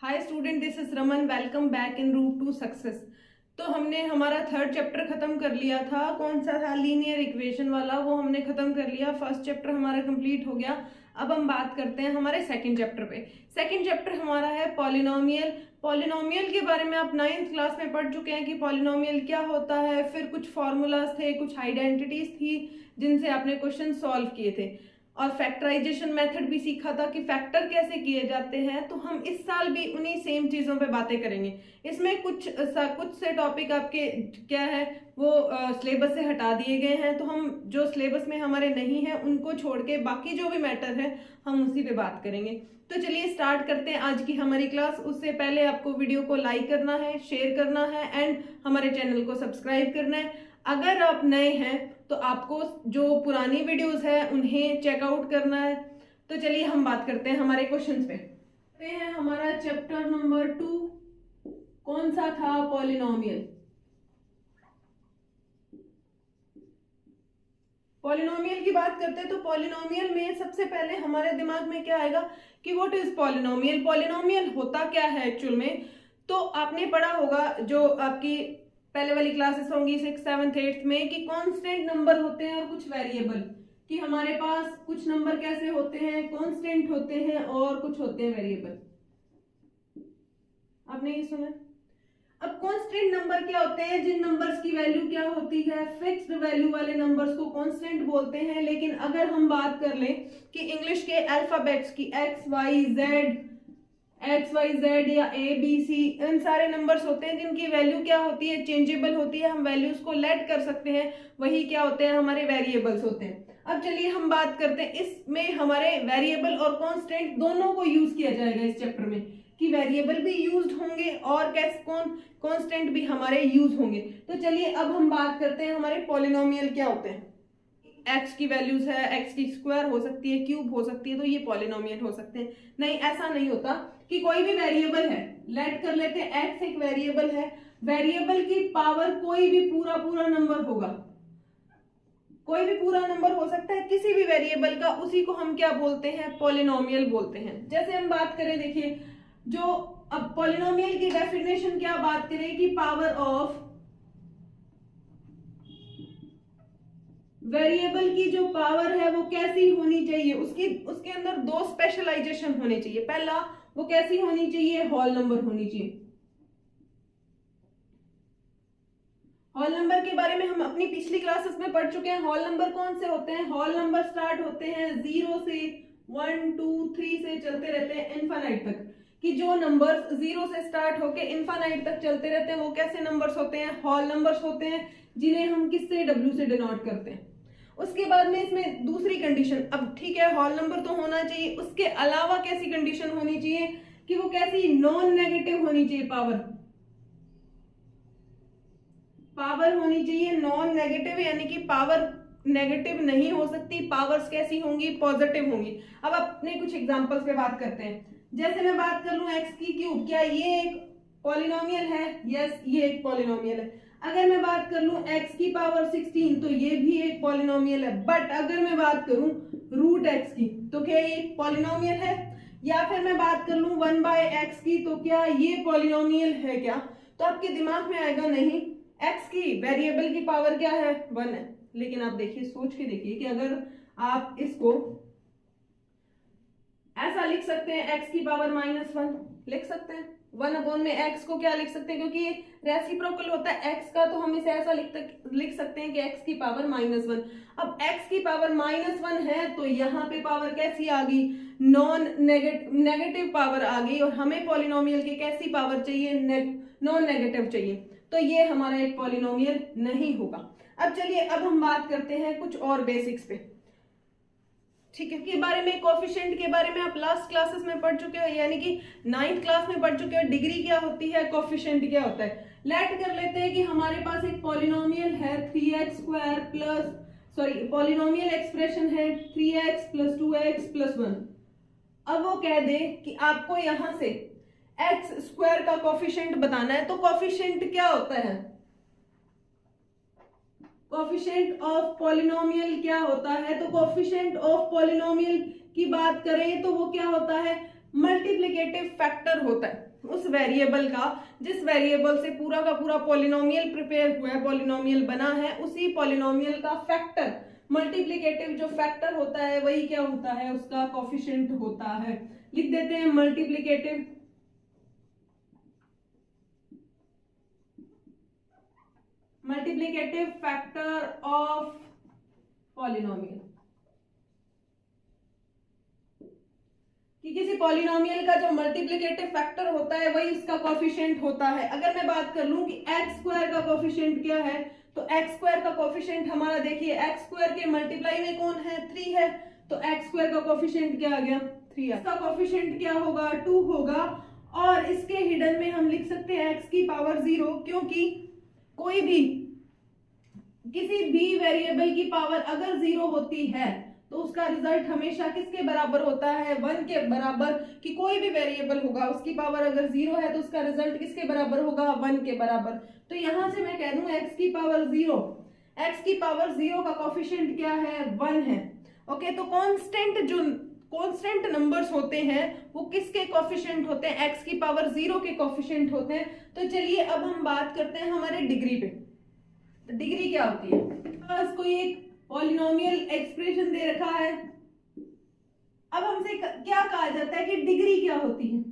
Hi student, this is Raman. Welcome back in route to success. तो हमने हमारा third chapter खत्म कर लिया था। कौन सा था? लीनियर इक्वेशन वाला। वो हमने खत्म कर लिया। फर्स्ट चैप्टर हमारा कंप्लीट हो गया। अब हम बात करते हैं हमारे सेकंड चैप्टर पे। सेकंड चैप्टर हमारा है पॉलिनोमियल। पॉलिनोमियल के बारे में आप 9th क्लास में पढ़ चुके हैं कि पॉलिनोमियल क्या होता है। फिर कुछ फॉर्मूलाज थे, कुछ आइडेंटिटीज थी जिनसे आपने क्वेश्चन सॉल्व किए थे, और फैक्टराइजेशन मेथड भी सीखा था कि फैक्टर कैसे किए जाते हैं। तो हम इस साल भी उन्हीं सेम चीजों पे बातें करेंगे। इसमें कुछ से टॉपिक आपके क्या है वो सिलेबस से हटा दिए गए हैं। तो हम जो सिलेबस में हमारे नहीं है उनको छोड़ के बाकी जो भी मैटर है हम उसी पे बात करेंगे। तो चलिए स्टार्ट करते हैं आज की हमारी क्लास। उससे पहले आपको वीडियो को लाइक करना है, शेयर करना है एंड हमारे चैनल को सब्सक्राइब करना है। अगर आप नए हैं तो आपको जो पुरानी वीडियोस है उन्हें चेकआउट करना है। तो चलिए हम बात करते हैं हमारे क्वेश्चंस पे। हैं हमारा चैप्टर नंबर 2 कौन सा था? पॉलिनोमियल। पॉलिनोमियल की बात करते हैं तो पॉलिनोमियल में सबसे पहले हमारे दिमाग में क्या आएगा कि व्हाट इज पॉलिनोमियल। पॉलिनोमियल होता क्या है एक्चुअल में? तो आपने पढ़ा होगा जो आपकी पहले वाली क्लासेस होंगी 6th 7th 8th में कि कांस्टेंट नंबर होते हैं और कुछ वेरिएबल। कि हमारे पास कुछ नंबर कैसे होते हैं, कांस्टेंट होते हैं और कुछ होते हैं वेरिएबल। आपने ये सुना? अब कांस्टेंट नंबर क्या होते हैं? जिन नंबर्स की वैल्यू क्या होती है, फिक्स्ड वैल्यू वाले नंबर्स को कांस्टेंट बोलते हैं। लेकिन अगर हम बात कर लें कि इंग्लिश के अल्फाबेट्स की एक्स वाई जेड या ए बी सी, इन सारे नंबर्स होते हैं जिनकी वैल्यू क्या होती है, चेंजेबल होती है। हम वैल्यूज को लेट कर सकते हैं। वही क्या होते हैं? हमारे वेरिएबल्स होते हैं। अब चलिए हम बात करते हैं, इसमें हमारे वेरिएबल और कांस्टेंट दोनों को यूज किया जाएगा इस चैप्टर में। कि वेरिएबल भी यूज्ड होंगे और कांस्टेंट भी हमारे यूज होंगे। तो चलिए अब हम बात करते हैं हमारे पॉलिनोमियल क्या होते हैं। एक्स की वैल्यूज है, एक्स की स्क्वायर हो सकती है, क्यूब हो सकती है, तो ये पॉलिनोमियल हो सकते हैं। नहीं, ऐसा नहीं होता कि कोई भी वेरिएबल है, लेट कर लेते हैं एक्स एक वेरिएबल है, वेरिएबल की पावर कोई भी पूरा नंबर होगा, कोई भी पूरा नंबर हो सकता है किसी भी वेरिएबल का, उसी को हम क्या बोलते हैं? पॉलिनोमियल बोलते हैं। जैसे हम बात करें, देखिए जो अब पॉलिनोमियल की डेफिनेशन क्या बात करें कि पावर ऑफ वेरिएबल की जो पावर है वो कैसी होनी चाहिए, उसके अंदर दो स्पेशलाइजेशन होने चाहिए। पहला, वो कैसी होनी चाहिए? होल नंबर होनी चाहिए। होल नंबर के बारे में हम अपनी पिछली क्लासेस में पढ़ चुके हैं। होल नंबर कौन से होते हैं? होल नंबर स्टार्ट होते हैं 0 से, 1 2 3 से चलते रहते हैं इनफाइनाइट तक। कि जो नंबर्स 0 से स्टार्ट होके इनफाइनाइट तक चलते रहते हैं वो कैसे नंबर्स होते हैं? होल नंबर्स होते हैं, जिन्हें हम किससे? W से डिनोट करते हैं। उसके बाद में इसमें दूसरी कंडीशन, अब ठीक है होल नंबर तो होना चाहिए, उसके अलावा कैसी कंडीशन होनी चाहिए कि वो कैसी? नॉन नेगेटिव होनी चाहिए। पावर होनी चाहिए नॉन नेगेटिव, यानी कि पावर नेगेटिव नहीं हो सकती। पावर्स कैसी होंगी? पॉजिटिव होंगी। अब अपने कुछ एग्जांपल्स पे बात करते हैं। जैसे मैं बात कर लूं एक्स की क्यूब, क्या ये एक पॉलिनोमियल है? यस, ये एक पॉलिनोमियल है। अगर मैं बात कर लूं एक्स की पावर 16 तो ये भी एक पॉलिनोमियल है। बट अगर मैं बात करूं रूट एक्स की तो क्या ये एक पॉलिनोमियल है? या फिर मैं बात कर लूं 1/x की तो क्या ये पॉलिनोमियल है क्या? तो आपके दिमाग में आएगा नहीं, एक्स की वेरिएबल की पावर क्या है? 1 है। लेकिन आप देखिए, सोच के देखिए कि अगर आप इसको ऐसा लिख सकते हैं, एक्स की पावर -1 लिख सकते हैं। 1 में एक्स को क्या लिख सकते हैं? क्योंकि ये रेसिप्रोकल होता है एक्स का, तो हम इसे ऐसा लिख सकते हैं कि एक्स की पावर -1। अब एक्स की पावर -1 है तो यहाँ पे पावर कैसी आ गई? नॉन नेगेटिव पावर आ गई। और हमें पॉलिनोमियल की कैसी पावर चाहिए? नॉन नेगेटिव चाहिए। तो ये हमारा एक पॉलिनोमियल नहीं होगा। अब चलिए अब हम बात करते हैं कुछ और बेसिक्स पे। ठीक है, के बारे में, कोफिशिएंट के बारे में आप लास्ट क्लासेस में पढ़ चुके हो, यानी कि 9th क्लास में पढ़ चुके हो। डिग्री क्या होती है, कोफिशिएंट क्या होता है। लेट कर लेते हैं कि हमारे पास एक पॉलिनोमियल है 3x square plus polynomial expression है 3x + 2x + 1। अब वो कह दे कि आपको यहां से एक्स स्क्वायर का कोफिशिएंट बताना है। तो कोफिशिएंट क्या होता है? कोफिशिएंट ऑफ पॉलिनोमियल क्या होता है? तो कोफिशिएंट ऑफ पॉलिनोमियल की बात करें तो वो क्या होता है? मल्टीप्लिकेटिव फैक्टर होता है उस वेरिएबल का जिस वेरिएबल से पूरा का पूरा पॉलिनोमियल प्रिपेयर हुआ है, पॉलिनोमियल बना है, उसी पॉलिनोमियल का फैक्टर, मल्टीप्लिकेटिव जो फैक्टर होता है वही क्या होता है, उसका कोफिशिएंट होता है। लिख देते हैं मल्टीप्लिकेटिव फैक्टर ऑफ पॉलिनोमियल, कि किसी पॉलिनोमियल का जो मल्टीप्लिकेटिव फैक्टर होता है वही उसका कोफिशिएंट होता है। अगर मैं बात कर लूं कि एक्स स्क्वायर का कोफिशिएंट क्या है, तो एक्स स्क्वायर का कोफिशिएंट हमारा देखिए एक्स स्क्वायर के मल्टीप्लाई में कौन है, 3 है, तो एक्स स्क्वायर का कोफिशिएंट क्या आ गया, 3। इसका कोफिशिएंट क्या होगा, 2 होगा। और इसके हिडन में हम लिख सकते हैं एक्स की पावर 0, क्योंकि कोई भी किसी भी वेरिएबल की पावर अगर 0 होती है तो उसका रिजल्ट हमेशा किसके बराबर होता है, 1 के बराबर। कि कोई भी वेरिएबल होगा उसकी पावर अगर 0 है तो उसका रिजल्ट किसके बराबर होगा, 1 के बराबर। तो यहां से मैं कह दूं x की पावर 0, x की पावर 0 का कोफिशिएंट क्या है, 1 है। ओके, तो कांस्टेंट नंबर्स होते हैं वो किसके कोफिशिएंट होते हैं, x की पावर 0 के कोफिशिएंट होते हैं। तो चलिए अब हम बात करते हैं हमारे डिग्री पे। तो डिग्री क्या होती है, बस कोई एक पॉलिनोमियल एक्सप्रेशन दे रखा है। अब हमसे क्या कहा जाता है कि डिग्री क्या होती है।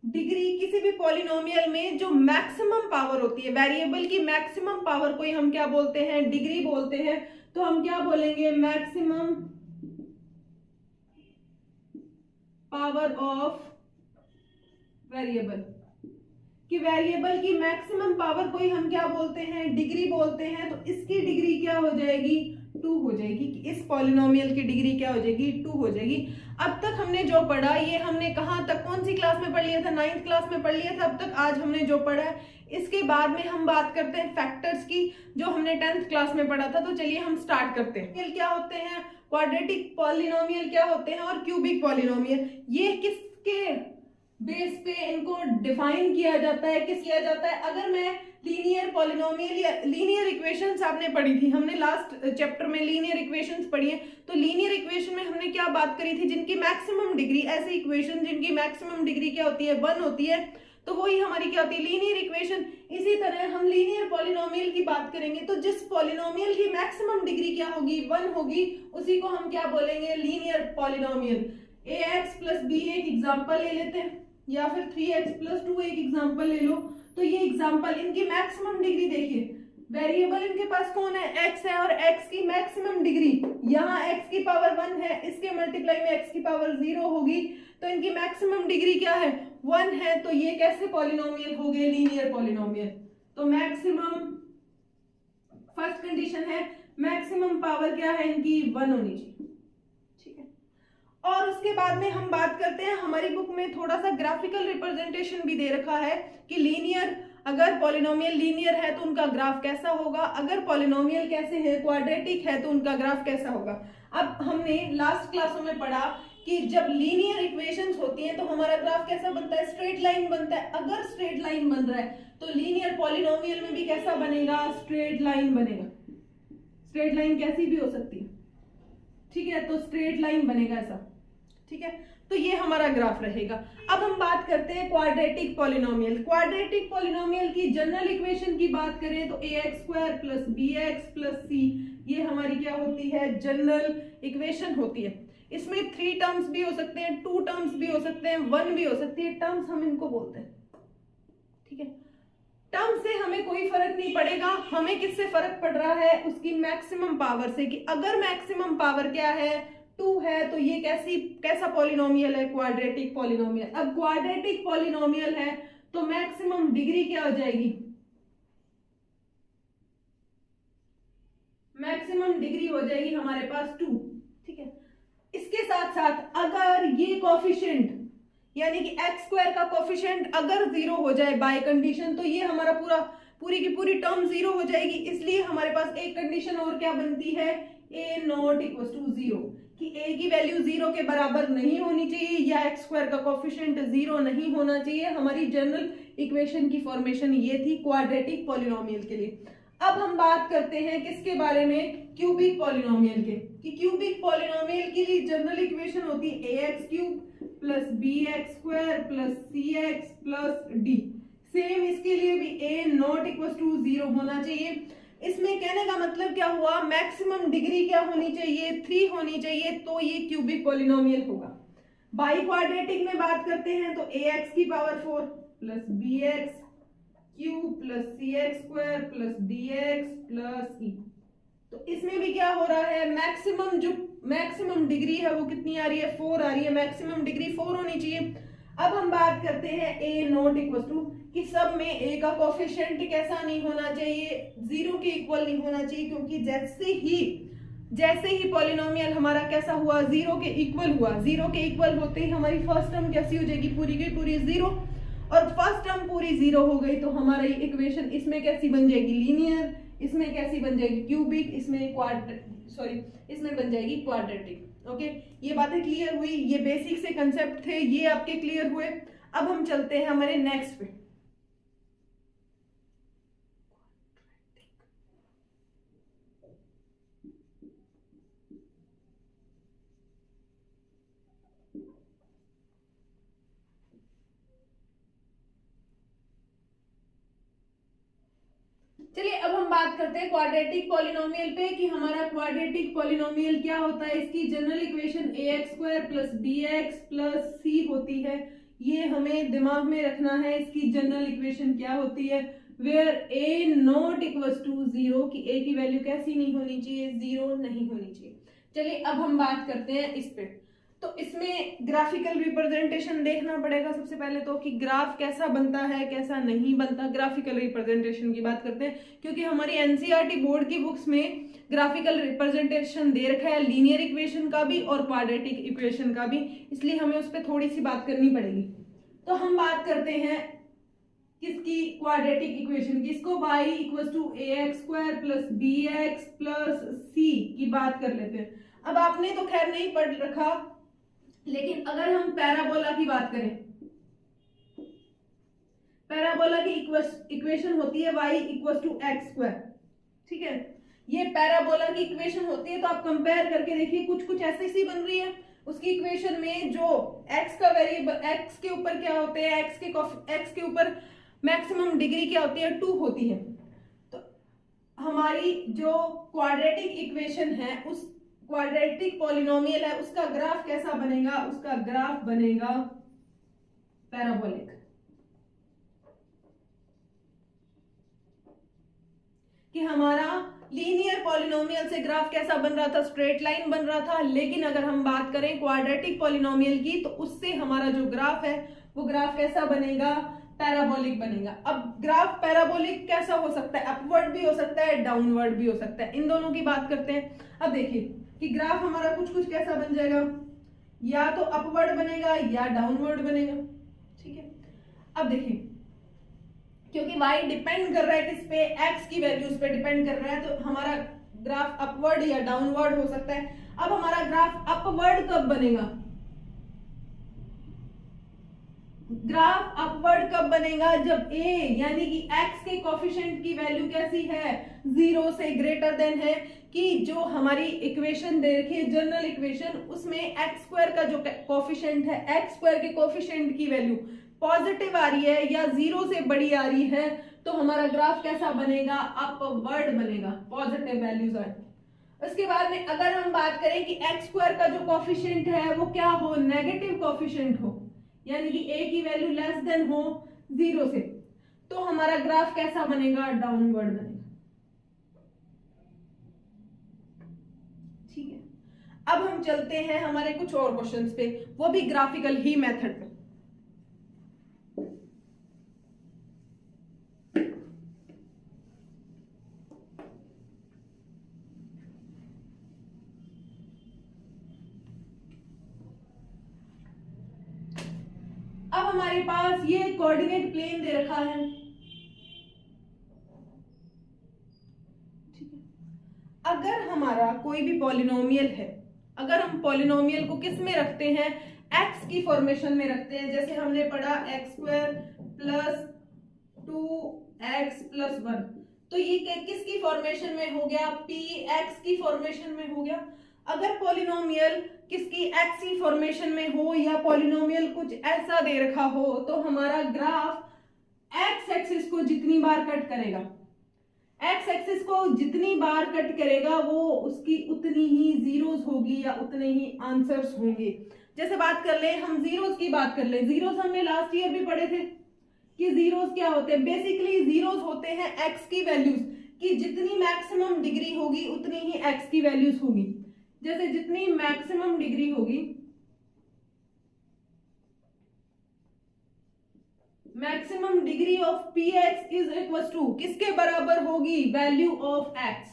डिग्री किसी भी पॉलिनोमियल में जो मैक्सिमम पावर होती है, वेरिएबल की मैक्सिमम पावर को हम क्या बोलते हैं, डिग्री बोलते हैं। तो हम क्या बोलेंगे, मैक्सिमम पावर ऑफ वेरिएबल, कि वेरिएबल की मैक्सिमम पावर को ही हम क्या बोलते हैं, डिग्री बोलते हैं। तो इसकी डिग्री क्या हो जाएगी, 2 हो जाएगी। कि इस पॉलिनोमियल की डिग्री क्या हो जाएगी, 2 हो जाएगी। अब तक हमने जो पढ़ा ये हमने कहां तक, कौन सी क्लास में पढ़ लिया था, 9th क्लास में पढ़ लिया था अब तक। आज हमने जो पढ़ा है इसके बाद में हम बात करते हैं फैक्टर्स की, जो हमने 10th क्लास में पढ़ा था। तो चलिए हम स्टार्ट करते हैं। क्या होते हैं, क्वाड्रेटिक पॉलिनोमियल क्या होते हैं, और क्यूबिक पॉलिनोमियल। ये किसके बेस पे इनको डिफाइन किया जाता है, किस किया जाता है। अगर मैं लीनियर पॉलिनोमियल या लीनियर इक्वेशंस आपने पढ़ी थी, हमने लास्ट चैप्टर में लीनियर इक्वेशंस पढ़ी है। तो लीनियर इक्वेशन में हमने क्या बात करी थी, जिनकी मैक्सिमम डिग्री, ऐसे इक्वेशन जिनकी मैक्सिमम डिग्री क्या होती है, 1 होती है, तो वही हमारी क्या होती है, लीनियर इक्वेशन। इसी तरह हम लीनियर पॉलिनोमियल की बात करेंगे तो जिस पॉलिनोमियल की मैक्सिमम डिग्री क्या होगी, 1 होगी, उसी को हम क्या बोलेंगे, linear polynomial. ax plus b एक एग्जाम्पल ले लेते हैं, या फिर 3x प्लस 2 एक एग्जाम्पल ले लो। तो ये एग्जाम्पल, इनकी मैक्सिमम डिग्री देखिए, वेरिएबल इनके पास कौन है, x है, और x की मैक्सिमम डिग्री, यहाँ x की पावर 1 है, इसके मल्टीप्लाई में x की पावर 0 होगी, तो इनकी मैक्सिमम डिग्री क्या है, 1 है। तो ये कैसे पॉलिनोमियल हो गए, लीनियर पॉलिनोमियल। तो मैक्सिमम, फर्स्ट कंडीशन है मैक्सिमम पावर क्या है इनकी, 1 होनी चाहिए। और उसके बाद में हम बात करते हैं, हमारी बुक में थोड़ा सा ग्राफिकल रिप्रेजेंटेशन भी दे रखा है कि लीनियर, अगर पॉलिनोमियल लीनियर है तो उनका ग्राफ कैसा होगा, अगर पॉलिनोमियल कैसे है, क्वाड्रेटिक है, तो उनका ग्राफ कैसा होगा। अब हमने लास्ट क्लासों में पढ़ा कि जब लीनियर इक्वेशंस होती हैं तो हमारा ग्राफ कैसा बनता है, स्ट्रेट लाइन बनता है। अगर स्ट्रेट लाइन बन रहा है तो लीनियर पॉलिनोमियल में भी कैसा बनेगा, स्ट्रेट लाइन बनेगा। स्ट्रेट लाइन कैसी भी हो सकती है, ठीक है, तो स्ट्रेट लाइन बनेगा ऐसा, ठीक है। तो ये हमारा ग्राफ रहेगा। अब हम बात करते हैं क्वाड्रेटिक पॉलिनोमियल। क्वाड्रेटिक पॉलिनोमियल की जनरल इक्वेशन की बात करें तो ax square plus bx plus c, ये हमारी क्या होती है, जनरल इक्वेशन होती है। इसमें 3 टर्म्स भी हो सकते हैं, 2 टर्म्स भी हो सकते हैं, 1 भी हो सकती है। टर्म्स हम इनको बोलते हैं, ठीक है। टर्म से हमें कोई फर्क नहीं पड़ेगा, हमें किससे फर्क पड़ रहा है, उसकी मैक्सिमम पावर से। कि अगर मैक्सिमम पावर क्या है, 2 है, तो ये कैसा पॉलिनोमियल है, क्वाड्रेटिक पॉलिनोमियल। अब क्वाड्रेटिक पॉलिनोमियल है तो मैक्सिमम डिग्री क्या हो जाएगी, मैक्सिमम डिग्री हो जाएगी हमारे पास 2, ठीक है। इसके साथ साथ अगर ये कोफिशिएंट, यानी कि एक्स स्क्वायर का कोफिशिएंट अगर 0 हो जाए बाय कंडीशन, तो ये हमारा पूरी की पूरी टर्म 0 हो जाएगी। इसलिए हमारे पास एक कंडीशन और क्या बनती है, a नॉट इक्वल टू 0, कि a की वैल्यू 0 के बराबर नहीं होनी चाहिए, या एक्स स्क्वायर का कोफिशिएंट 0 नहीं होना चाहिए। हमारी जनरल इक्वेशन की फॉर्मेशन ये थी क्वाड्रेटिक पॉलिनोमियल के लिए। अब हम बात करते हैं किसके बारे में, क्यूबिक पॉलिनोमियल के। कि क्यूबिक पॉलिनोमियल के लिए जनरल इक्वेशन होती है ax cube plus B X square plus C X plus D. Same इसके लिए भी a नॉट इक्वल टू 0 होना चाहिए। इसमें कहने का मतलब क्या हुआ, मैक्सिमम डिग्री क्या होनी चाहिए, 3 होनी चाहिए, तो ये क्यूबिक पॉलिनोमियल होगा। बाई क्वाड्रेटिक में बात करते हैं तो ax की power 4 plus B X cube plus C X square plus D X plus E. तो इसमें भी क्या हो रहा है, मैक्सिमम जो मैक्सिमम डिग्री है वो कितनी आ रही है, 4 आ रही है, मैक्सिमम डिग्री 4 होनी चाहिए। अब हम बात करते हैं a नॉट इक्वल टू कि सब में a का कोफिशिएंट कैसा नहीं होना चाहिए, 0 के इक्वल नहीं होना चाहिए, क्योंकि जैसे ही पॉलिनोमियल हमारा कैसा हुआ, 0 के इक्वल हुआ, 0 के इक्वल होते ही हमारी फर्स्ट टर्म कैसी हो जाएगी, पूरी की पूरी 0, और फर्स्ट टर्म पूरी 0 हो गई तो हमारा इक्वेशन इसमें कैसी बन जाएगी, लीनियर, इसमें कैसी बन जाएगी, क्यूबिक, इसमें बन जाएगी क्वाड्रेटिक। ओके, ये बातें क्लियर हुई, ये बेसिक से कंसेप्ट थे, ये आपके क्लियर हुए। अब हम चलते हैं हमारे नेक्स्ट पे। चलिए अब हम बात करते हैं क्वाड्रेटिक पॉलिनोमियल पे कि हमारा क्वाड्रेटिक पॉलिनोमियल क्या होता है। इसकी general equation ax square plus bx plus c होती है, ये हमें दिमाग में रखना है। इसकी जनरल इक्वेशन क्या होती है, where a not equals to 0 कि a की वैल्यू कैसी नहीं होनी चाहिए, 0 नहीं होनी चाहिए। चलिए अब हम बात करते हैं इस पे। तो इसमें ग्राफिकल रिप्रेजेंटेशन देखना पड़ेगा सबसे पहले तो कि ग्राफ कैसा बनता है कैसा नहीं बनता। ग्राफिकल रिप्रेजेंटेशन की बात करते हैं क्योंकि हमारी एनसीईआरटी बोर्ड की बुक्स में ग्राफिकल रिप्रेजेंटेशन दे रखा है लीनियर इक्वेशन का भी और क्वाड्रेटिक इक्वेशन का भी, इसलिए हमें उस पर थोड़ी सी बात करनी पड़ेगी। तो हम बात करते हैं किसकी, क्वाड्रेटिक इक्वेशन की। इसको y equal to ax square plus bx plus c की बात कर लेते हैं। अब आपने तो खैर नहीं पढ़ रखा, लेकिन अगर हम पैराबोला की बात करें, पैराबोला की इक्वेशन होती है y equal to x square, ठीक है, ये पैराबोला की इक्वेशन होती है। तो आप कंपेयर करके देखिए, कुछ कुछ ऐसी सी बन रही है। उसकी इक्वेशन में जो x का वेरिएबल, x के ऊपर क्या होते हैं, x के ऊपर मैक्सिमम डिग्री क्या होती है, 2 होती है। तो हमारी जो क्वाड्रेटिक इक्वेशन है, उस क्वाड्रेटिक पॉलिनोमियल है, उसका ग्राफ कैसा बनेगा, उसका ग्राफ बनेगा पैराबोलिक। कि हमारा लीनियर पॉलिनोमियल से ग्राफ कैसा बन रहा था, स्ट्रेट लाइन बन रहा था। लेकिन अगर हम बात करें क्वाड्रेटिक पॉलिनोमियल की तो उससे हमारा जो ग्राफ है वो ग्राफ कैसा बनेगा, पैराबोलिक बनेगा। अब ग्राफ पैराबोलिक कैसा हो सकता है, अपवर्ड भी हो सकता है, डाउनवर्ड भी हो सकता है। इन दोनों की बात करते हैं। अब देखिए कि ग्राफ हमारा कुछ कुछ कैसा बन जाएगा, या तो अपवर्ड बनेगा या डाउनवर्ड बनेगा, ठीक है। अब देखिए क्योंकि y डिपेंड कर रहा है किस पे, x की वैल्यूज पे डिपेंड कर रहा है, तो हमारा ग्राफ अपवर्ड या डाउनवर्ड हो सकता है। अब हमारा ग्राफ अपवर्ड कब बनेगा, ग्राफ अपवर्ड कब बनेगा, जब a यानी कि x के कोफिशिएंट की वैल्यू कैसी है, 0 से ग्रेटर देन है। कि जो हमारी इक्वेशन देखिए जनरल इक्वेशन, उसमें x स्क्वायर का जो कोफिशिएंट है, x स्क्वायर के कोफिशिएंट की वैल्यू पॉजिटिव आ रही है या 0 से बड़ी आ रही है, तो हमारा ग्राफ कैसा बनेगा, अपवर्ड बनेगा, पॉजिटिव वैल्यूज आए। उसके बाद में अगर हम बात करें कि x स्क्वायर का जो कोफिशिएंट है वो क्या हो, नेगेटिव कोफिशिएंट हो, यानी कि a की वैल्यू लेस देन हो 0 से, तो हमारा ग्राफ कैसा बनेगा, डाउनवर्ड बनेगा, ठीक है। अब हम चलते हैं हमारे कुछ और क्वेश्चंस पे, वो भी ग्राफिकल ही मेथड पे। अब हमारे पास ये कोऑर्डिनेट प्लेन दे रखा है, ठीक है। अगर हमारा कोई भी पॉलिनोमियल है, अगर हम पॉलिनोमियल को किस में रखते हैं, x की फॉर्मेशन में रखते हैं। जैसे हमने पढ़ा x square plus 2x plus 1, तो ये किसकी फॉर्मेशन में हो गया, px की फॉर्मेशन में हो गया। अगर पॉलिनोमियल किसकी एक्सी फॉर्मेशन में हो या पॉलिनोमियल कुछ ऐसा दे रखा हो तो हमारा ग्राफ एक्स एक्सिस को जितनी बार कट करेगा, एक्स एक्सिस को जितनी बार कट करेगा वो उसकी उतनी ही जीरोस होगी या उतने ही आंसर्स होंगे। जैसे बात कर ले, हम जीरोस की बात कर ले, जीरोस हमने लास्ट ईयर भी पढ़े थे कि जीरोस क्या होते हैं। बेसिकली जीरोस होते हैं एक्स की वैल्यूज कि जितनी मैक्सिमम डिग्री होगी उतनी ही एक्स की वैल्यूज होगी। जैसे जितनी मैक्सिमम डिग्री होगी, maximum degree of p x is equal to किसके बराबर होगी, वैल्यू ऑफ एक्स।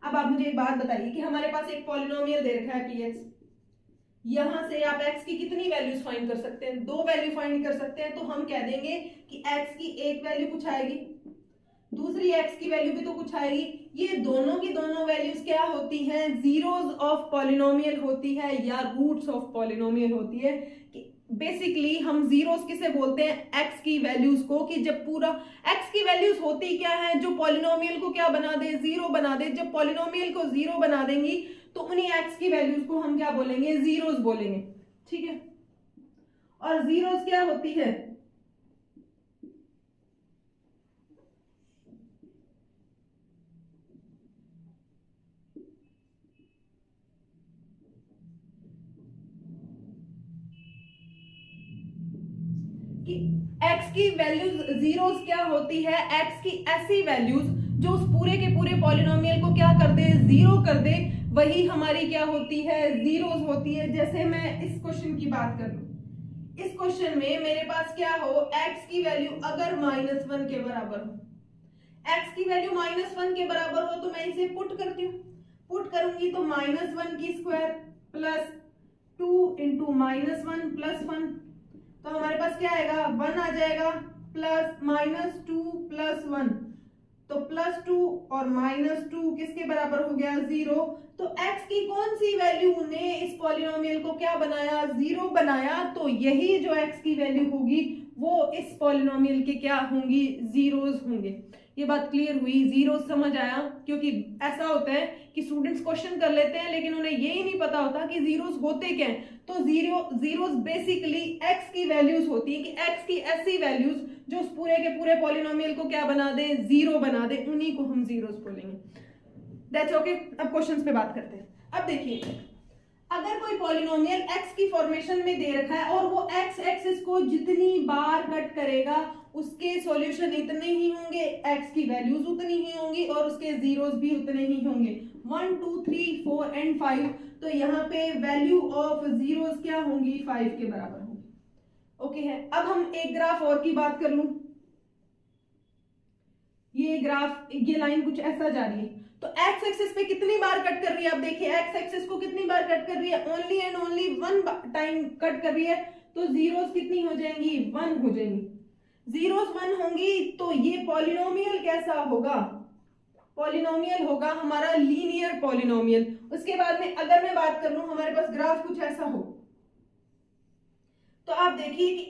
अब आप मुझे एक बात बताइए कि हमारे पास एक पॉलिनोमियल दे रखा है पी एक्स, यहां से आप x की कितनी वैल्यूज फाइंड कर सकते हैं, 2 वैल्यू फाइंड कर सकते हैं। तो हम कह देंगे कि x की एक वैल्यू कुछ आएगी, दूसरी x की वैल्यू भी तो कुछ आएगी। ये दोनों की दोनों वैल्यूज क्या होती हैं, जीरोस ऑफ पॉलिनोमियल होती है या रूट्स ऑफ पॉलिनोमियल होती है। बेसिकली हम जीरोस किसे बोलते हैं, x की वैल्यूज को, कि जब पूरा x की वैल्यूज होती क्या है, जो पॉलिनोमियल को क्या बना दे, जीरो बना दे। जब पॉलिनोमियल को जीरो बना देंगी तो उन्हीं x की वैल्यूज को हम क्या बोलेंगे, जीरोस बोलेंगे। ठीक है, और जीरोस क्या होती है, कि x की वैल्यूज जीरोस क्या होती है, x की ऐसी वैल्यूज जो उस पूरे के पूरे पॉलिनोमियल को क्या कर दे, जीरो कर दे, वही हमारी क्या होती है, जीरोस होती है। जैसे मैं इस क्वेश्चन की बात कर लूं, इस क्वेश्चन में मेरे पास क्या हो, x की वैल्यू अगर -1 के बराबर हो, x की वैल्यू -1 के बराबर हो तो मैं इसे पुट करती हूँ, पुट करूंगी तो -1 की स्क्वायर प्लस 2 इंटू -1 प्लस 1, तो हमारे पास क्या आएगा, 1 आ जाएगा, प्लस -2 प्लस 1, तो +2 और -2 किसके बराबर हो गया, 0। तो x की कौन सी वैल्यू ने इस पॉलिनोमियल को क्या बनाया, 0 बनाया। तो यही जो x की वैल्यू होगी वो इस पॉलिनोमियल के क्या होंगी, जीरोस होंगे। ये बात क्लियर हुई, जीरो समझ आया। क्योंकि ऐसा होता है कि स्टूडेंट्स क्वेश्चन कर लेते हैं लेकिन उन्हें यही नहीं पता होता कि जीरोस होते क्या हैं। तो जीरोस बेसिकली x की वैल्यूज होती है कि x की ऐसी वैल्यूज जो उस पूरे के पूरे पॉलिनोमियल को क्या बना दे, जीरो बना दे, उन्हीं को हम जीरोस बोलेंगे। That's okay. अब क्वेश्चंस पे बात करते हैं। अब देखिए, अगर कोई पॉलिनोमियल x की फॉर्मेशन में दे रखा है और वो x एक्सिस को जितनी बार कट करेगा उसके सॉल्यूशन इतने ही होंगे, x की वैल्यूज उतनी ही होंगी और उसके जीरोस भी उतने ही होंगे, 1 2 3 4 एंड 5। तो यहाँ पे वैल्यू ऑफ जीरोस क्या होंगी, 5 के बराबर होंगी। ओके है। अब हम एक ग्राफ और की बात कर लूं, ये ग्राफ, ये लाइन कुछ ऐसा जा रही है। तो x एक्सिस पे कितनी बार कट कर रही है, आप देखिए x एक्सिस को कितनी बार कट कर रही है, only and only 1 time cut कर रही है। तो जीरोस कितनी हो जाएंगी, 1 हो जाएंगी। जीरोस 1 होंगी तो ये पॉलिनोमियल कैसा होगा, पॉलिनोमियल होगा हमारा लीनियर पॉलिनोमियल। उसके बाद में अगर मैं बात कर लूं, हमारे पास ग्राफ कुछ ऐसा हो, तो आप देखिए कि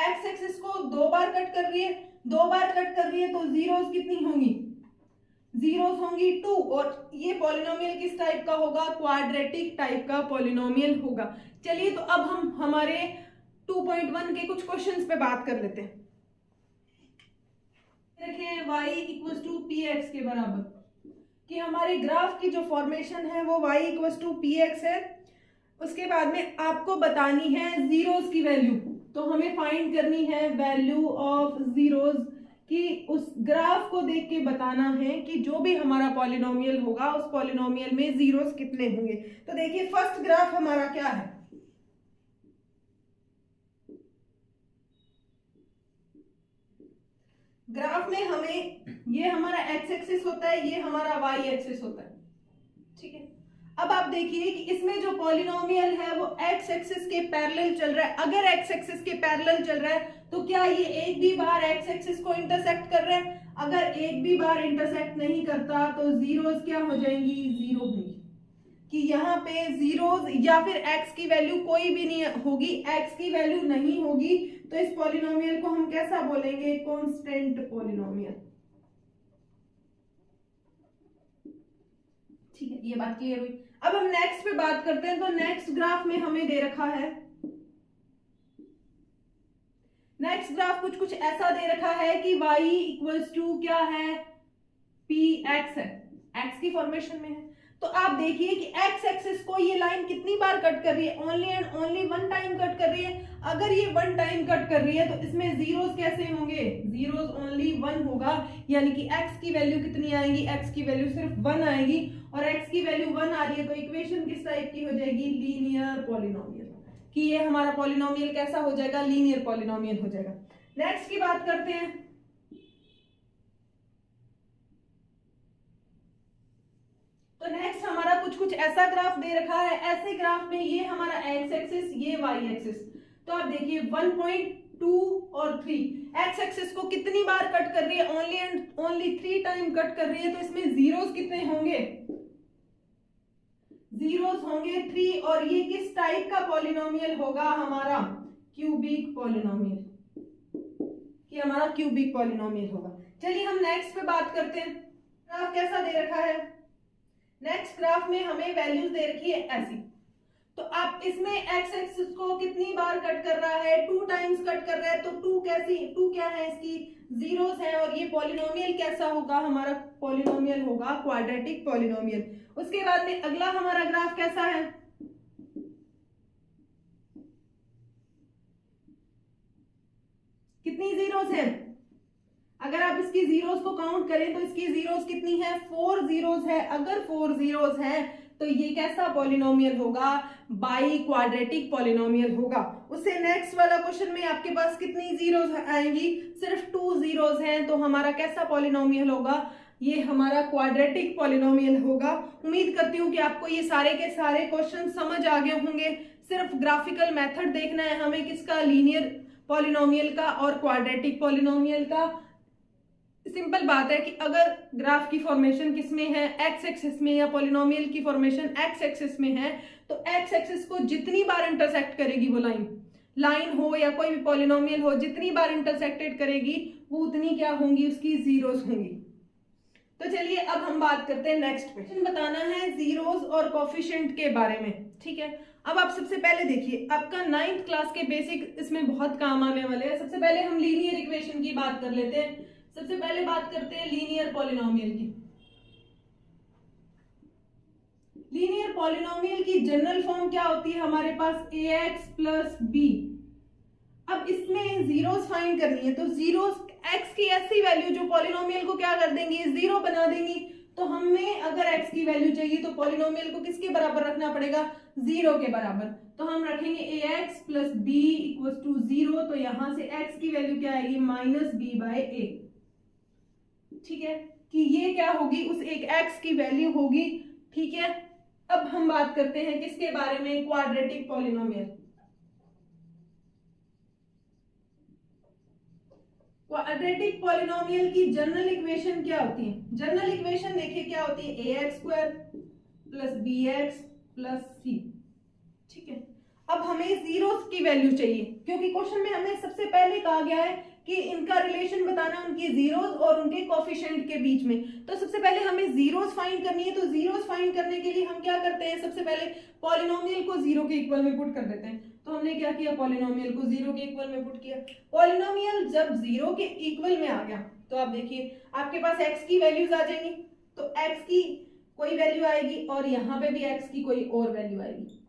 x एक्सिस को 2 बार कट कर रही है, 2 बार कट कर रही है, तो जीरोस कितनी होंगी, जीरोस होंगी 2। और ये पॉलिनोमियल किस टाइप का होगा, क्वाड्रेटिक टाइप का पॉलिनोमियल होगा। चलिए, तो अब हम हमारे 2.1 के कुछ क्वेश्चंस पे बात कर लेते हैं। देखें y equals to p x के बराबर, कि हमारे ग्राफ की जो फॉर्मेशन है वो y equals to p x है। उसके बाद में आपको बतानी है जीरोस की वैल्यू, तो हमें फाइंड करनी है वैल्यू ऑफ जीरोस, कि उस ग्राफ को देख के बताना है कि जो भी हमारा पॉलिनोमियल होगा उस पॉलिनोमियल में जीरोस कितने होंगे। तो देखिए, फर्स्ट ग्राफ हमारा क्या है, ग्राफ में हमें ये हमारा x एक्सिस होता है, ये हमारा y एक्सिस होता है। ठीक है, अब आप देखिए कि इसमें जो पॉलिनोमियल है वो x एक्सिस के पैरेलल चल रहा है। अगर x एक्सिस के पैरेलल चल रहा है तो क्या ये एक भी बार x एक्सिस को इंटरसेक्ट कर रहा है, अगर एक भी बार इंटरसेक्ट नहीं करता तो जीरोस क्या हो जाएंगी, जीरो होंगी। कि यहाँ पे जीरोस या फिर x की वैल्यू कोई भी नहीं होगी, x की वैल्यू नहीं होगी, तो इस पॉलिनोमियल को हम कैसा बोलेंगे, कांस्टेंट पॉलिनोमियल। ठीक है, ये बात क्लियर हुई। अब हम नेक्स्ट पे बात करते हैं। तो नेक्स्ट ग्राफ में हमें दे रखा है, नेक्स्ट ग्राफ कुछ ऐसा दे रखा है कि y इक्वल्स टू क्या है, पी एक्स है, x की फॉर्मेशन में है। तो आप देखिए कि x एक्सिस को ये लाइन कितनी बार कट कर रही है, only and only one time cut कर रही है। अगर ये वन टाइम कट कर रही है तो इसमें जीरोस कैसे होंगे, जीरोस ओनली वन होगा, यानी कि x की वैल्यू कितनी आएगी, x की वैल्यू सिर्फ वन आएगी, और x की वैल्यू वन आ रही है तो इक्वेशन किस टाइप की हो जाएगी, लीनियर पॉलिनोमियल, कि ये हमारा पॉलिनोमियल कैसा हो जाएगा, लीनियर पॉलिनोमियल हो जाएगा। नेक्स्ट की बात करते हैं। तो नेक्स्ट हमारा कुछ ऐसा ग्राफ दे रखा है। ऐसे ग्राफ में ये हमारा एक्स एक्सिस, ये वाई एक्सिस। तो आप देखिए 1.2 और 3 एक्स एक्सिस को कितनी बार कट कर रही है, only and only 3 time cut कर रही है। तो इसमें जीरोस कितने होंगे, जीरोस होंगे 3, और ये किस टाइप का पॉलिनोमियल होगा, हमारा क्यूबिक पॉलिनोमियल, कि हमारा क्यूबिक पॉलिनोमियल होगा। चलिए हम नेक्स्ट पे बात करते हैं। ग्राफ कैसा दे रखा है, नेक्स्ट ग्राफ में हमें वैल्यूज दे रखी है ऐसी। तो आप इसमें एक्स एक्सिस को कितनी बार कट कर रहा है, 2 टाइम्स कट कर रहा है। तो 2 क्या है, इसकी जीरोस है, और ये पॉलिनोमियल कैसा होगा, हमारा पॉलिनोमियल होगा क्वाड्रेटिक पॉलिनोमियल। उसके बाद में अगला हमारा ग्राफ कैसा है, कितनी जीरोस है, अगर आप इसकी जीरोस को काउंट करें तो इसकी जीरोस कितनी है, 4 जीरोस है। अगर 4 जीरोस है तो ये कैसा पॉलिनोमियल होगा, बाई क्वाड्रेटिक पॉलिनोमियल होगा। उससे नेक्स्ट वाला क्वेश्चन में आपके पास कितनी जीरोस आएंगी, सिर्फ 2 जीरोस हैं, तो हमारा कैसा पॉलिनोमियल होगा, ये हमारा क्वाड्रेटिक पॉलिनोमियल होगा। उम्मीद करती हूँ कि आपको ये सारे के सारे क्वेश्चन समझ आ गए होंगे। सिर्फ ग्राफिकल मेथड देखना है हमें किसका, लीनियर पॉलिनोमियल का और क्वाड्रेटिक पॉलिनोमियल का। सिंपल बात है कि अगर ग्राफ की फॉर्मेशन किसमें है, एक्स एक्सिस में, या पॉलिनोमियल की फॉर्मेशन एक्स एक्सिस में है, तो एक्स एक्सिस को जितनी बार इंटरसेक्ट करेगी वो लाइन हो या कोई भी पॉलिनोमियल हो, जितनी बार इंटरसेक्टेड करेगी वो उतनी क्या होंगी, उसकी जीरोस होंगी। तो चलिए अब हम बात करते हैं नेक्स्ट पे। बताना है जीरोस और कोफिशिएंट के बारे में, ठीक है। अब आप सबसे पहले देखिए, आपका 9th क्लास के बेसिक इसमें बहुत काम आने वाले हैं। सबसे पहले हम लीनियर इक्वेशन की बात कर लेते हैं। सबसे पहले बात करते हैं लीनियर पॉलिनोमियल की। लीनियर पॉलिनोमियल की जनरल फॉर्म क्या होती है हमारे पास, ax प्लस b। अब इसमें जीरोस फाइंड करनी है, तो जीरोस x की ऐसी वैल्यू जो पॉलिनोमियल को क्या कर देंगी, जीरो बना देंगी। तो हमें अगर x की वैल्यू चाहिए तो पॉलिनोमियल को किसके बराबर रखना पड़ेगा, 0 के बराबर। तो हम रखेंगे ax plus b equal to 0। तो यहां से x की वैल्यू क्या आएगी, माइनस b बाय a, ठीक है, कि ये क्या होगी, उस एक x की वैल्यू होगी, ठीक है। अब हम बात करते हैं किसके बारे में, क्वाड्रेटिक पॉलिनोमियल। क्वाड्रेटिक पॉलिनोमियल की जनरल इक्वेशन क्या होती है, जनरल इक्वेशन देखिए क्या होती है, ax square plus bx plus c, ठीक है। अब हमें जीरोस की वैल्यू चाहिए, क्योंकि क्वेश्चन में हमें सबसे पहले कहा गया है कि इनका रिलेशन बताना उनकी जीरोस और उनके कोफिशिएंट के बीच में। तो सबसे पहले हमें जीरोस फाइंड करनी है। तो जीरोस फाइंड करने के लिए हम क्या करते हैं, सबसे पहले पॉलिनोमियल को 0 के इक्वल में पुट कर देते हैं। तो हमने क्या किया, पॉलिनोमियल को 0 के इक्वल में पुट किया। पॉलिनोमियल जब 0 के इक्वल में आ गया तो आप देखिए आपके पास x की वैल्यूज आ जाएंगी। तो x की कोई वैल्यू आएगी और यहाँ पे भी x की कोई और वैल्यू आएगी,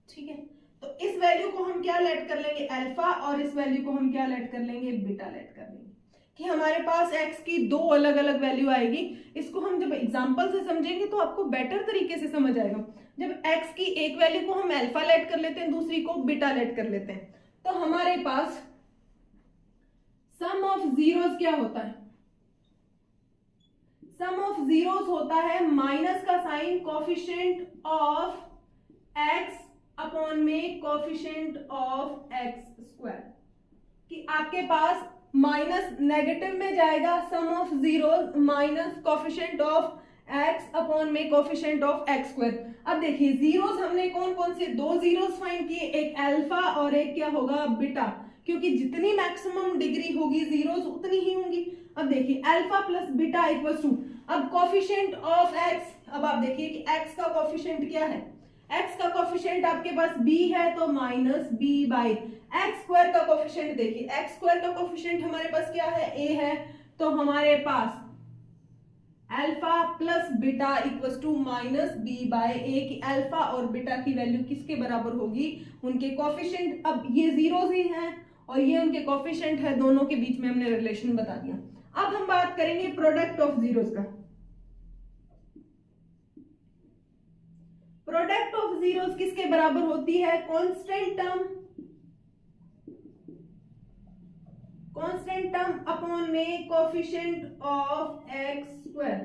ठीक है। तो इस वैल्यू को हम क्या लेट कर लेंगे, अल्फा, और इस वैल्यू को हम क्या लेट कर लेंगे, बीटा लेट कर लेंगे, कि हमारे पास x की 2 अलग अलग वैल्यू आएगी। इसको हम जब एग्जांपल से समझेंगे तो आपको बेटर तरीके से समझ आएगा। जब x की एक वैल्यू को हम अल्फा लेट कर लेते हैं, दूसरी को बीटा लेट कर लेते हैं, तो हमारे पास सम ऑफ जीरोस क्या होता है, सम ऑफ जीरोस होता है माइनस का sign coefficient of x upon में कोफिशिएंट ऑफ x स्क्वायर, कि आपके पास माइनस नेगेटिव में जाएगा, sum of zeros minus coefficient of x upon में कोफिशिएंट ऑफ x स्क्वायर। अब देखिए जीरोस हमने कौन कौन से 2 जीरोस फाइंड किए, एक अल्फा और एक क्या होगा, बीटा। क्योंकि जितनी मैक्सिमम डिग्री होगी जीरोस उतनी ही होंगी। अब देखिए alpha plus beta equals to, अब कोफिशिएंट ऑफ एक्स, अब आप देखिए कि एक्स का कोफिशिएंट क्या है, एक्स का कोफिशिएंट आपके पास b है तो minus B by X square का कोफिशिएंट देखिए, एक्स स्क्वायर का कोफिशिएंट हमारे पास क्या है, a है, तो हमारे पास alpha plus beta equals to minus B by A की अल्फा और बीटा की वैल्यू किसके बराबर होगी, उनके कोफिशिएंट, अब ये जीरोस ही हैं और ये उनके कोफिशिएंट है, दोनों के बीच में हमने रिलेशन बता दिया। अब हम बात करेंगे प्रोडक्ट ऑफ जीरोस का। प्रोडक्ट ऑफ जीरोस किसके बराबर होती है, कांस्टेंट टर्म अपॉन में कोफिशिएंट ऑफ एक्स स्क्वायर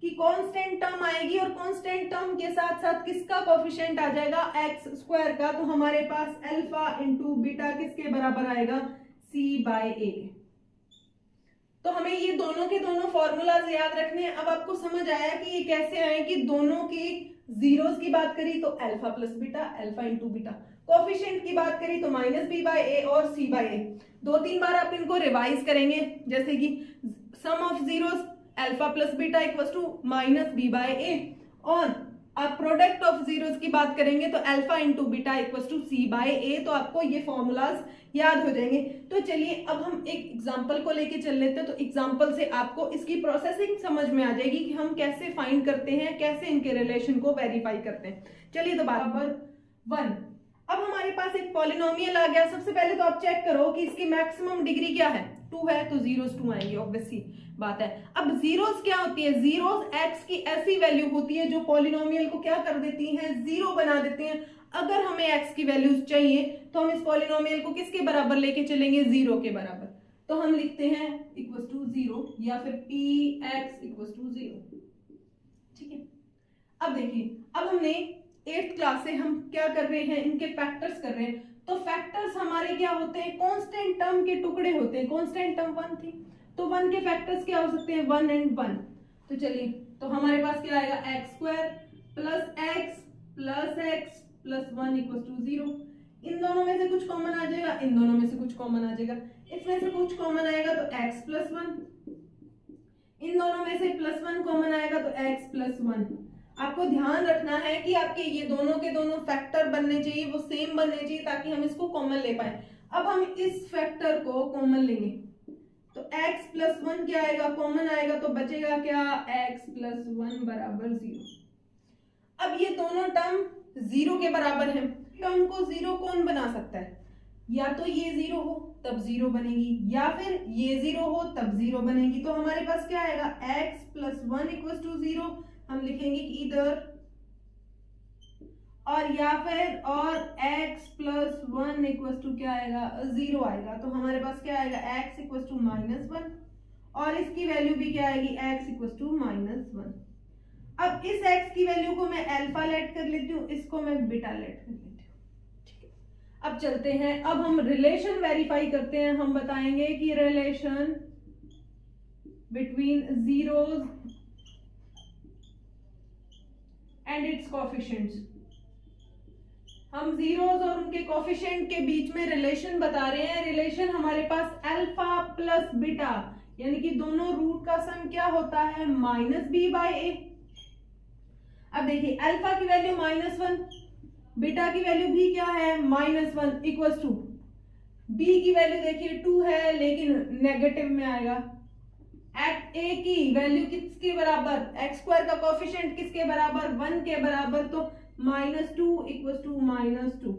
की कांस्टेंट टर्म आएगी और कांस्टेंट टर्म के साथ साथ किसका कोफिशिएंट आ जाएगा, एक्स स्क्वायर का, तो हमारे पास अल्फा इंटू बीटा किसके बराबर आएगा, सी बाय ए। तो हमें ये दोनों के दोनों फॉर्मूलाज याद रखने हैं। अब आपको समझ आया कि ये कैसे आए, कि दोनों के जीरोस की बात करी तो alpha plus beta, alpha into beta, coefficient की बात करी तो माइनस बी बाय ए और सी बाय ए। 2-3 बार आप इनको रिवाइज करेंगे, जैसे कि sum of zeros alpha plus beta equals to minus B by A, और आप प्रोडक्ट ऑफ जीरोस की बात करेंगे तो alpha into beta equals to C by A. तो आपको ये फॉर्मूलाज याद हो जाएंगे। तो चलिए अब हम एक एग्जांपल को लेके चल लेते हैं, तो एग्जांपल से आपको इसकी प्रोसेसिंग समझ में आ जाएगी कि हम कैसे फाइंड करते हैं, कैसे इनके रिलेशन को वेरीफाई करते हैं। चलिए तो बराबर 1, अब हमारे पास एक पॉलिनोमियल आ गया। सबसे पहले तो आप चेक करो कि इसकी मैक्सिमम डिग्री क्या है, 2 है, तो जीरोस 2 आएंगे, ऑब्वियसली बात है। अब जीरोस क्या होती है, जीरोस एक्स की ऐसी वैल्यू होती है जो पॉलिनोमियल को क्या कर देती हैं, जीरो बना देते हैं। अगर हमें एक्स की वैल्यूज चाहिए तो हम इस पॉलिनोमियल को किसके बराबर लेके चलेंगे, जीरो के बराबर। तो हम लिखते हैं इक्वल्स टू जीरो या फिर p x equals to zero, ठीक है। अब देखिए, अब हमने 8th क्लास से हम क्या कर रहे हैं, इनके फैक्टर्स कर रहे हैं। तो फैक्टर्स हमारे क्या होते हैं, कांस्टेंट टर्म के टुकड़े होते हैं। कांस्टेंट टर्म 1 थी तो 1 के फैक्टर्स क्या हो सकते हैं, 1 and 1। तो चलिए, तो हमारे पास क्या आएगा, x square plus x plus 1 equals to 0। इन दोनों में से कुछ कॉमन आ जाएगा, इन दोनों में से कुछ कॉमन आ जाएगा, इसमें से कुछ कॉमन आएगा तो x प्लस 1, इन दोनों में से प्लस 1 कॉमन आएगा तो x प्लस 1। आपको ध्यान रखना है कि आपके ये दोनों के दोनों फैक्टर बनने चाहिए, वो सेम बनने चाहिए ताकि हम इसको कॉमन ले पाए। अब हम इस फैक्टर को कॉमन लेंगे तो x प्लस 1 क्या आएगा, कॉमन आएगा, तो बचेगा क्या, x प्लस 1 बराबर 0। अब ये दोनों टर्म 0 के बराबर है, टर्म को 0 कौन बना सकता है, या तो ये 0 हो तब 0 बनेगी, या फिर ये 0 हो तब 0 बनेगी। तो हमारे पास क्या आएगा, x प्लस 1 इक्वल्स टू 0। हम लिखेंगे कि इधर और या फिर और x प्लस 1 इक्वल्स टू क्या आएगा, 0 आएगा। तो हमारे पास क्या आएगा, x इक्वल्स टू माइनस 1 और इसकी वैल्यू भी क्या आएगी, x इक्वल्स टू माइनस 1। अब इस x की वैल्यू को मैं अल्फा लेट कर लेती हूँ, इसको मैं बीटा लेट कर लेती हूँ, ठीक है। अब चलते हैं, अब हम रिलेशन वेरीफाई करते हैं। हम बताएंगे कि relation between zeros and it's coefficients. हम जीरोस और उनके कोएफिशिएंट के बीच में रिलेशन बता रहे हैं। रिलेशन हमारे पास अल्फा प्लस बीटा, यानी कि दोनों रूट का सम क्या होता है, माइनस बी बाय ए। अब देखिए, अल्फा की वैल्यू -1, बीटा की वैल्यू भी क्या है, -1 इक्वल्स टू, बी की वैल्यू देखिए 2 है लेकिन नेगेटिव में आएगा। ए की वैल्यू किसके बराबर, एक्स स्क्वायर का कोएफिशिएंट किसके बराबर, 1 के बराबर, तो -2 इक्वल्स टू -2।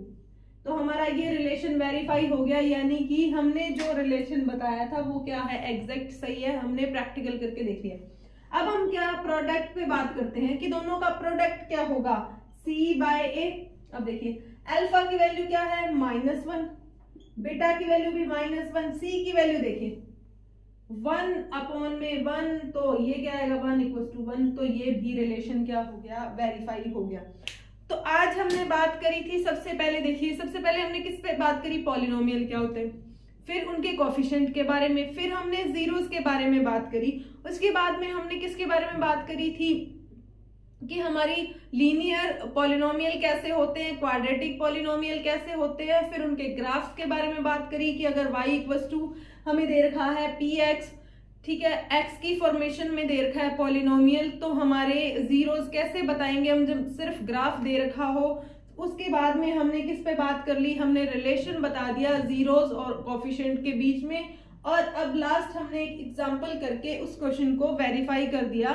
तो हमारा ये रिलेशन वेरीफाई हो गया, यानी कि हमने जो रिलेशन बताया था वो क्या है, एग्जैक्ट सही है, हमने प्रैक्टिकल करके देख लिया। अब हम क्या प्रोडक्ट पे बात करते हैं कि दोनों का प्रोडक्ट क्या होगा, c बाय a। अब देखिए, अल्फा की वैल्यू क्या है, -1, बीटा की वैल्यू भी -1, c की वैल्यू देखिए 1 अपॉन में 1, तो ये क्या आएगा, 1 इक्वल्स टू 1। तो ये भी रिलेशन क्या हो गया, वेरीफाई हो गया। तो आज हमने बात करी थी, सबसे पहले देखिए, सबसे पहले हमने किस पे बात करी, पॉलिनोमियल क्या होते हैं, फिर उनके कोएफिशिएंट के बारे में, फिर हमने जीरोस के बारे में बात करी, उसके बाद में हमने किसके बारे में बात करी थी, कि हमारी लीनियर पॉलिनोमियल कैसे होते हैं, क्वाड्रेटिक पॉलिनोमियल कैसे होते हैं, फिर उनके ग्राफ्स के बारे में बात करी कि अगर y इक्वल्स टू हमें दे रखा है px, ठीक है, x की फॉर्मेशन में दे रखा है पॉलिनोमियल, तो हमारे जीरोस कैसे बताएंगे हम जब सिर्फ ग्राफ दे रखा हो। उसके बाद में हमने किस पे बात कर ली, हमने रिलेशन बता दिया जीरोस और कोफिशिएंट के बीच में, और अब लास्ट हमने एक एग्जांपल करके उस क्वेश्चन को वेरीफाई कर दिया।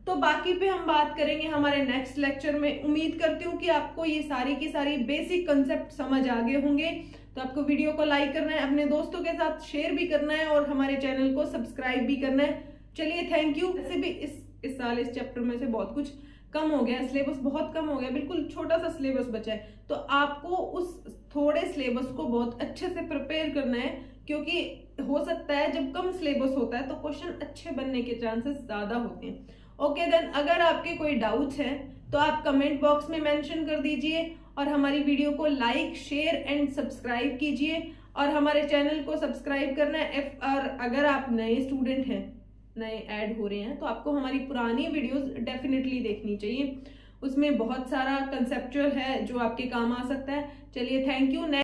तो बाकी पे हम बात करेंगे हमारे नेक्स्ट लेक्चर में। उम्मीद करती हूँ कि आपको ये सारी की सारी बेसिक कंसेप्ट समझ आ गए होंगे। तो आपको वीडियो को लाइक करना है, अपने दोस्तों के साथ शेयर भी करना है और हमारे चैनल को सब्सक्राइब भी करना है। चलिए, थैंक यू। वैसे भी इस साल इस चैप्टर में से बहुत कुछ कम हो गया, सिलेबस बहुत कम हो गया, बिल्कुल छोटा सा सिलेबस बचा है। तो आपको उस थोड़े सिलेबस को बहुत अच्छे से प्रिपेयर करना है, क्योंकि हो सकता है जब कम सिलेबस होता है तो क्वेश्चन अच्छे बनने के चांसेस ज्यादा होते हैं। ओके देन, अगर आपके कोई डाउट्स हैं तो आप कमेंट बॉक्स में मेंशन कर दीजिए और हमारी वीडियो को लाइक, शेयर एंड सब्सक्राइब कीजिए और हमारे चैनल को सब्सक्राइब करना है। और अगर आप नए स्टूडेंट हैं, नए ऐड हो रहे हैं, तो आपको हमारी पुरानी वीडियोस डेफिनेटली देखनी चाहिए। उसमें बहुत सारा कंसेप्चुअल है जो आपके काम आ सकता है। चलिए, थैंक यू।